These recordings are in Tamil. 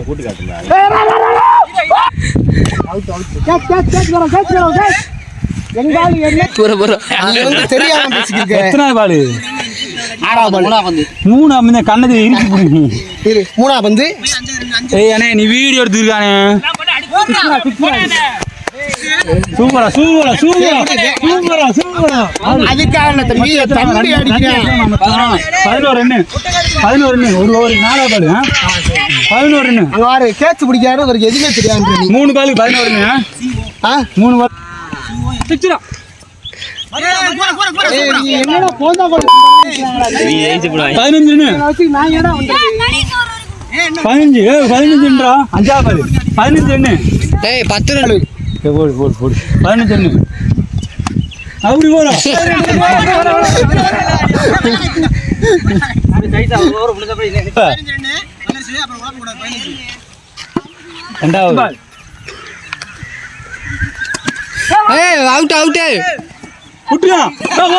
கூட்டு காட்டுங்க. தெரியாம எத்தனை பால்? மூணா கண்ணது இருக்கு. மூணா வந்து நீ வீடியோ எடுத்துருக்கானே. சூப்பரா சூப்பரா சூப்பரா சூப்பரா சூப்பரா. அதுக்காக தம்பி தம்பி அடிக்கிறேன். 11 ரன் 11 ரன் ஒரு ஓவர் 4 பால் 11 ரன். அங்க வாரு கேட்ச் பிடிக்காரு அவருக்கு எதுவுமே தெரியாது. 3 பால் 11 ரன். 3 பால் சிக்ஸ்ரா. என்னடா போந்தா போடு. நீ ஏஞ்சி போடு. 15 ரன். நான் ஏடா வந்தேன். 15ன்றா. அஞ்சாவது பால் 15 ரன். டேய் 10 ரன். போடு போடு போடு 15 ரன். அப்படி போறா. ரெண்டாவது அவுட் அவுட் குட்டியா.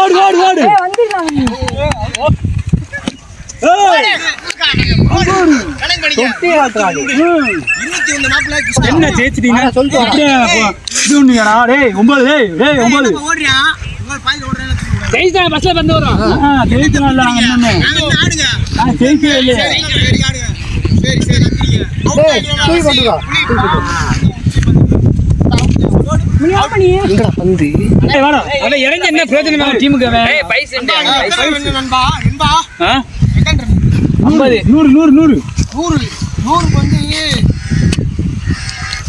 ஓடு ஓடு ஓடு. என்ன ஜெயிச்சிட்டீங்க? என்ன பிரயோஜனம் டீமுக்கு? 50 100 100 100 100 வந்து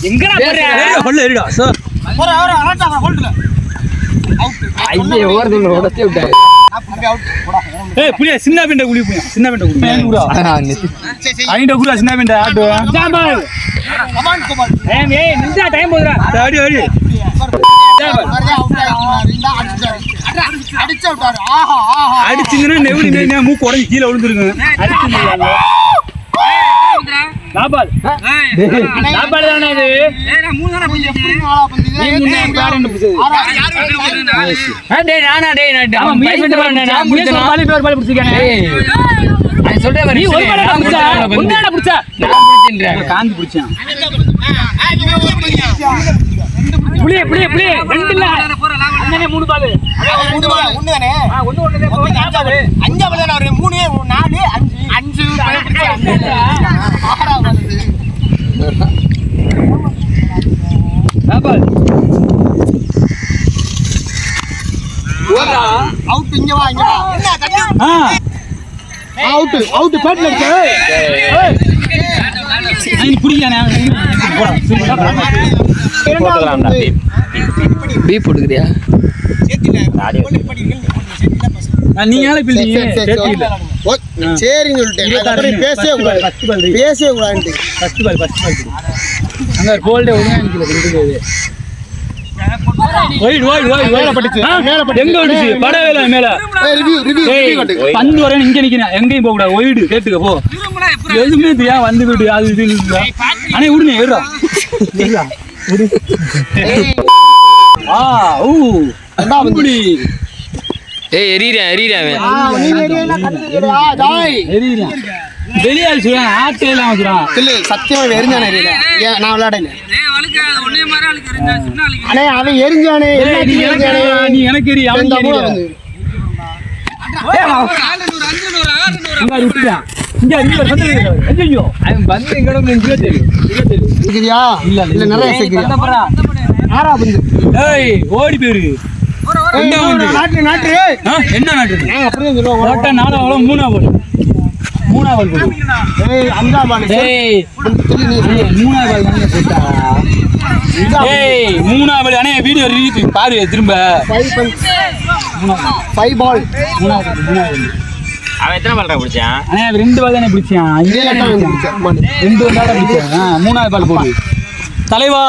எங்கடா போற? ஹோல்ட் ஏறிடா சார். போற வர அலட்டா ஹோல்ட்ல. அவுட். ஐயே ஓவர்ல ஓடத்தே விட்டாரு. அப்படியே அவுட். போடா. ஏய் புளியா சின்ன பெண்ட குளி புளியா. சின்ன பெண்ட குளி. ஐண்ட குளி சின்ன பெண்ட ஆடு. ஜாபால். Come on come on. ஏய் நின்றா டைம் போடுடா. அடி அடி. ஜாபால். அவுட் ஆயிட்டாரு. இந்த அடிச்சு விட்டாரு. ஆஹா ஆஹா. அடிச்சிங்கனா நெவுடி மேனே மூக்கு உடைஞ்சு கீழ விழுந்துருங்க. அடிச்சிங்க. ஜாபால். ஜாபால் தானே இது? நான் 3 தான போய் எப்படி நாளா பந்தீங்க? நீ முன்ன யார் என்ன புடிச்சது? டேய் நானா டேய் நான் மீஸ் பண்ணி வரேன். நான் முடிச்சேன். பால் பேர் புடிச்சிக்கானே. நான் சொல்றேன் நீ ஒரு பால் புடிச்சா. ஒண்ணாடா புடிச்சா. நான் புடிச்சேன்றேன். காந்தி புடிச்சான். புளி புளி புளி ரெண்டு இல்ல. அண்ணனே 3 பால். 3 பால். ஒண்ணு தானே? ஒண்ணு ஒண்ணு தான். 5 பால். 5 பால் தான அவரு 3 4 5 பால் பிடிச்சாங்க. ஆறா பால் இது. ஜாபால். ஓடா. அவுட் இங்க வா இங்க வா. என்ன தண்ணி? அவுட் அவுட் பேட்ல அடிச்ச. ஏய். நீ புடிக்கானே. போடா. போட்டுக்கலாம்டா. பி போட்டுக்கறியா? நீங்க ஏல பில்டிங் சேத்தி இல்ல. சரின்னு சொல்லிட்டேன். அப்புறம் பேசவே கூடாது. பேசவே கூடாது. ஃபர்ஸ்ட் பால் அங்க கோல்டே ஒழுங்கா நிக்கல ரெண்டுது. ஓய்ட் ஓய்ட் ஓய்ட் மேல பட்டுச்சு. எங்க ஓடுச்சு? படவேல மேல. ரிவ்யூ கட்டு. பந்து வரேன் இங்க நிக்கிறேன். எங்கேயும் போக கூடாது. ஓய்ட் கேட்டுக்க போ. எதுமே தெரியா வந்து விடு. அது இது இல்ல. அண்ணே விடுனே ஏறா. ஏறா. விடு. ஊ. அண்டாபுடி. ஏய் எரிறா அவன். நீ எரியனா கத்துறடா. ஜாய். எரிறா. வெளியால் சொல்றான். ஆட்டே எல்லாம் வச்சுறான். இல்ல சத்தியமா எரிஞ்சானே எரியல. நான் விளையாடல. டேய் வழுக்க ஒண்ணே மாதிரி ஆளுக்கு எரிஞ்சா சின்ன ஆளுக்கு. அண்ணே அவன் எரிஞ்சானே. நீ எனக்கு எரி அவன் எரியா. இங்க விட்டுறான். இங்க நீங்க வந்து ஐயோ அவன் வந்து எங்கட நெஞ்சில தெரியும். இருக்குறியா? இல்ல நிறைய சேர்க்கிறியா? ஆறா பந்து. ஏய் ஓடி போயிரு. என்ன வந்து நாட்டு நாட்டு. என்ன நாட்டு? நான் அப்படியே சொல்லுவோம். ஓட்ட 4 பால் 3 பால். 3 பால் போடு. ஏய் அங்கா பால். ஏய் 3 பால் தானே போட்டா. ஏய் 3 பால் அண்ணே வீடியோ ரீட் பாரு திரும்ப. 5 பால். 3 பால். அவன் எத்தனை பால்டா பிடிச்சான்? அண்ணே 2 பால் தானே பிடிச்சான். 2 பால் பிடிச்சான். 3 பால் போடு. தலைவா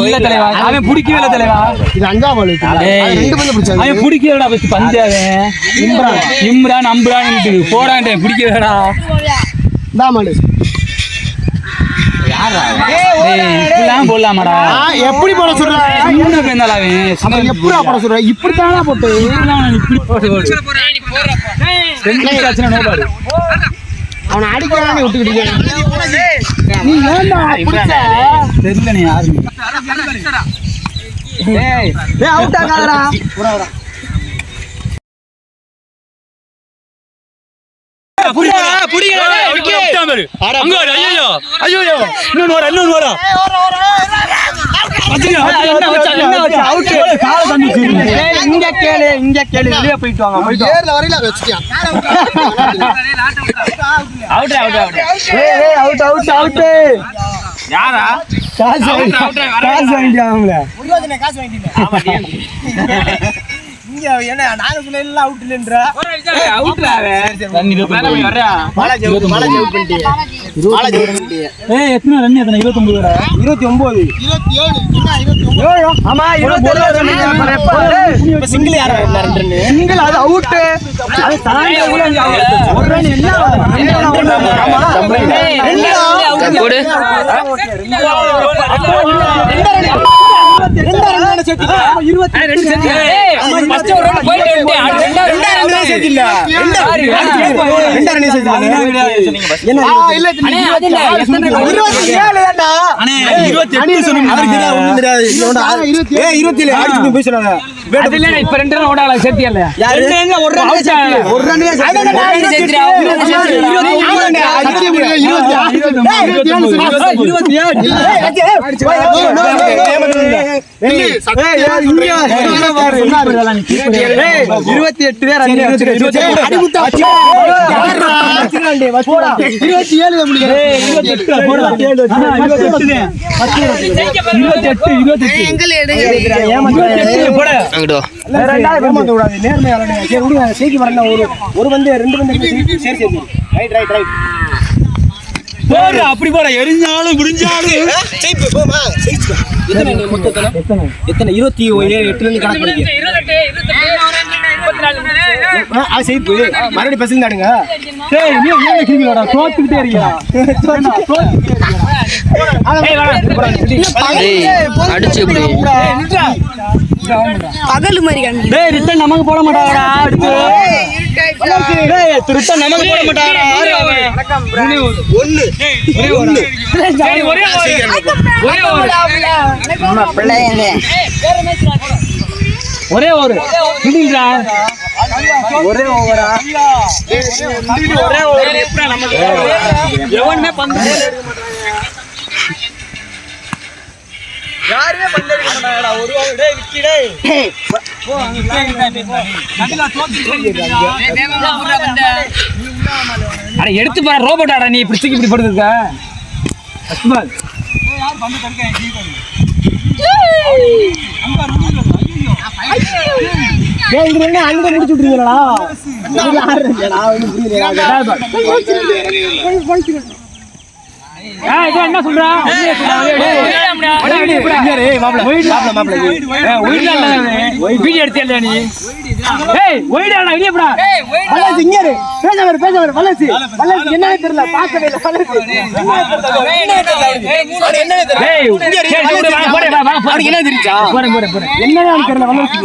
இல்ல தலைவா அவன் பிடிக்கவே இல்ல தலைவா. இது அங்கா பால். ரெண்டு பந்து பிடிச்சாங்க. அவன் பிடிக்கலடா பஸ் பந்து அவன் இம்ரான் அம்ரான் போடாண்டே பிடிக்கலடா. டா மாடு. யாரா? டேய் இப்படிலாம் போடலாமாடா? எப்படி போட சொல்ற? என்ன பேந்தால அவன் எப்படிடா போட சொல்ற? இப்படி தானா போட்டு. இப்படி போடு. நீ போறப்ப. ரெண்டு காச்சுனா நோ பால். அவனை அடிக்கிறானே விட்டுக்கிட்டு நீ ஏன்டா புடிச்ச தெரியல நீ யாரு டேய் அவுட் ஆகாதடா இங்க கேளு வெளியே போயிட்டு வாங்க போயிட்டு நேர்ல வரையில வச்சிட்டான் அவுட் அவுட் அவுட் ஏய் அவுட் அவுட் அவுட் யாரா காசு வாங்கிட்டாங்களே முடிவாதனே காசு வாங்கிட்டீங்க இங்க என்ன நாங்க சொல்ல எல்லாம் அவுட் இல்லன்ற அவுட்ரா அவன் பாலாஜி அவுட் பண்ணிட்டீங்க பாலாஜி அவுட் பண்ணிட்டீங்க ஏய் எத்தனை ரன் எத்தனை 29 வரா 29 27 ஆமா 27 சிங்கிள் யாரா ரெண்டு ரன் சிங்கிள் அது அவுட் அது தாண்டி ஒரு ரன் என்ன போடு இப்ப 2 ரன் ஓடால சேர்த்தியல்ல அப்படி போற எரிஞ்சாலும் முடிஞ்சாலும் எத்தனை 28 இருந்து கணக்கு பண்ணிக்க மறுபடியும் பசங்க தாடுங்க தோத்துக்கிட்டே இருக்கியா அடிச்சு பகல் மாதிரி காமி டேய் ரிட்டன் நமக்கு போட மாட்டாங்கடா அடுத்து டேய் ரிட்டன் நமக்கு போட மாட்டாங்கடா யாரு அவன் ஒரே ஒரு கிடிங்கடா ஒரே ஓவரா ஒரே ஓவர் எப்படா நமக்கு எவனே பந்து யாரே பந்து அடிக்க மாட்டாங்கடா ஒரு ஓவர் டேய் விக்கி டேய் போ அங்க கண்டிலா அட எடுத்து பாரு ரோபோட் ஆடா நீ இப்படி தூக்கி இப்படி படுத்துக்க அஸ்மால் யார் பந்து தடுக்க கீ பண்ணு அங்க ரூடில ஐயோ இங்க என்ன அங்க முடிச்சு விட்டுறீங்களா இது ஆடுறீங்களா ஒண்ணு புரியல ஏய் இது என்ன சொல்றா வீடியோ எடுத்தியா நீ ஏய் ஒய்டாடா வெளிய போடா வல்லசி இங்க இரு பேச வர வல்லசி என்னன்னு தெரியல பார்க்கவே இல்ல வல்லசி என்னன்னு தெரியல ஏய் போடா என்ன தெரிஞ்சா போறேன் என்னன்னு தெரியல வல்லசி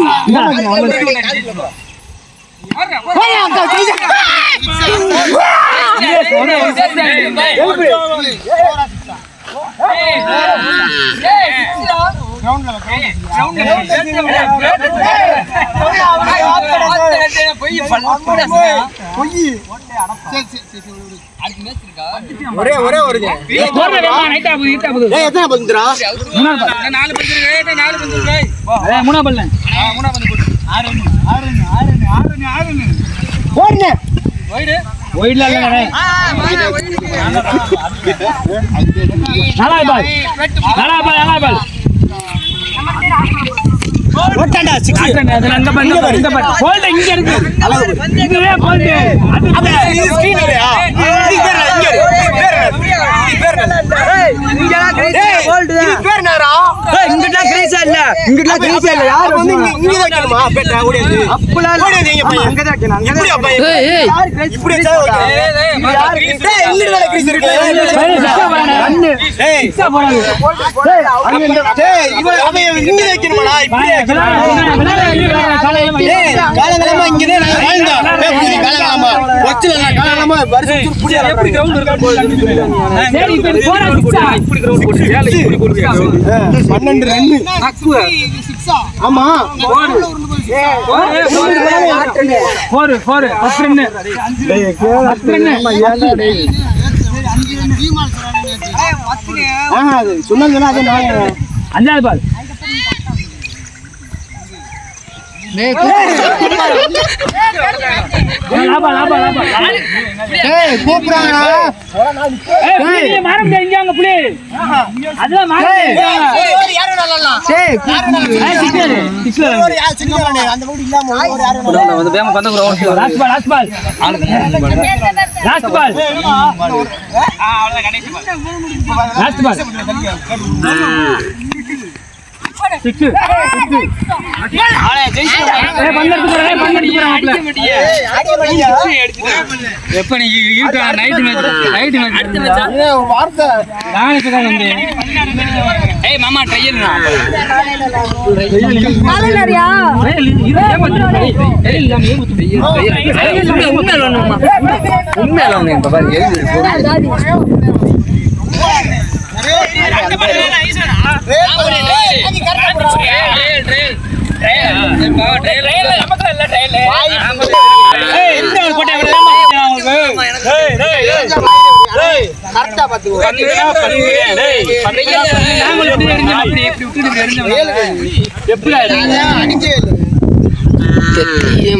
ஒரே ஒரே ஒரு நைட்டா போகுது எத்தனை பந்துடா நாலு பந்து இருக்கு நாலு பந்து இருக்கு மூணா பல்ல மூணா பந்து போடு ஆறு ஓடுனே ஒயிட்ல இல்ல நாலா பால் ஓட்டாண்டா 6 அதுல அங்க பண்ணு இந்த பாரு போல்ட் இங்க இருக்கு இதுவே போல்ட் அப்ப இது ஸ்கிரீன் இல்லையா இது பேர் இங்கடா கிரேஸ் போல்ட் இது பேர் நேரா இங்கடா கிரேஸா இல்ல யார் வந்து இங்க வைக்கணுமா பேட்டா ஓடியாது அப்பளா ஓடியாது இங்க பையன் அங்க தான் வைக்கணும் இப்படி பையன் யார் கிரேஸ் இப்படி வச்சா ஓகே யார் டேய் இல்ல கிரேஸ் இருக்கு அஞ்சாவது பால் மாமா ட்ரையல்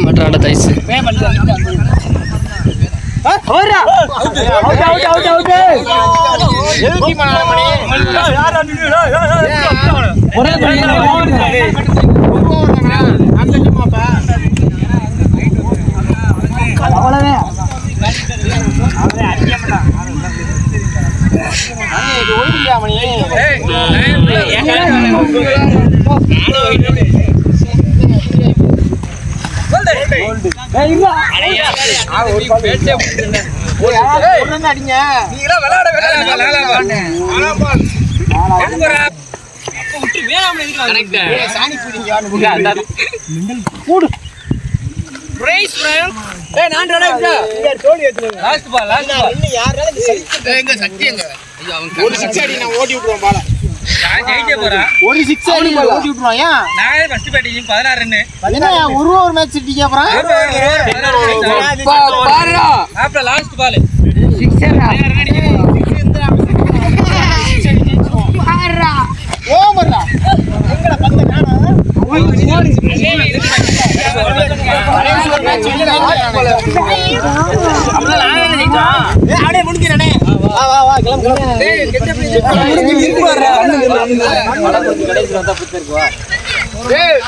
மற்ற தைஸ் ஒரு 6 அடி ஓடி விட்டுருவான். நான் ஃபர்ஸ்ட் பேட்டிங் 16 ரன். என்ன ஒரு மேட்ச் சிட்டிங்க அப்புறம் பாருடா ஆப்ல லாஸ்ட் பால் 6 ரன் அடிச்சு பாருடா ஓவர்டா எங்கடா பந்த காணா அப்படியே முடிக்கிறனே வா வா வா கிளம்பு டேய் கெட்ட முடிஞ்சு இருக்கு வர்றா கடைசி வந்தா புடிச்சிருக்கு வா டேய்